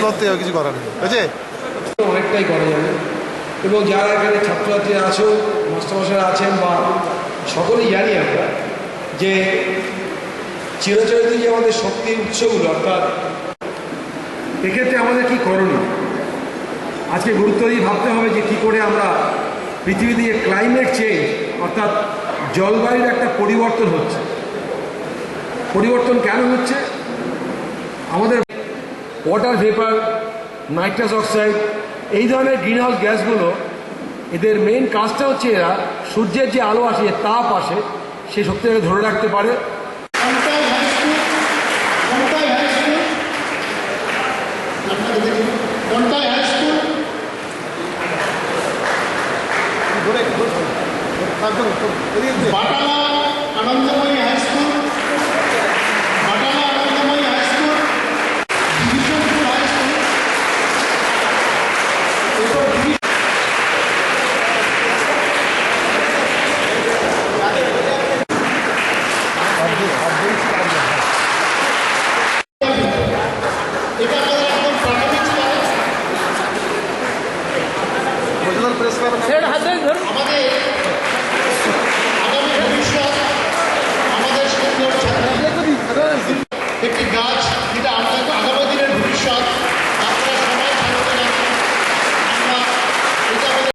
ধরতে হবে, কিছু করার নেই। বুঝছে অনেকটাই করা যাবে এবং যারা এখানে ছাত্রছাত্রী আছেও, মাস্টারমশাইরা আছেন বা সকলেই জানি আমরা যে চিরাচরিত যে আমাদের শক্তির উৎসগুলো, অর্থাৎ এক্ষেত্রে আমাদের কি করণীয় আজকে গুরুত্ব দিয়ে ভাবতে হবে যে কী করে আমরা পৃথিবীতে যে ক্লাইমেট চেঞ্জ অর্থাৎ জলবায়ুর একটা পরিবর্তন হচ্ছে, পরিবর্তন কেন হচ্ছে? আমাদের ওয়াটার ভেপার, নাইট্রাস অক্সাইড, এই ধরনের গ্রিনহাউস গ্যাসগুলো, এদের মেইন কাজটা হচ্ছে এরা সূর্যের যে আলো আসে, যে তাপ আসে, সেই শক্তিটাকে ধরে রাখতে পারে। বাটালা আনন্দময়ী হাই স্কুল, বাটালা আনন্দময়ী হাই স্কুল, ডিভিশনপুর হাই স্কুল, এটা আমাদের একদম প্রাথমিক স্তরে। আমাদের আগামী ভবিষ্যৎ, আমাদের সুন্দর ছাত্রী একটি গাছ, যেটা আমাদের আগামী দিনের ভবিষ্যৎ।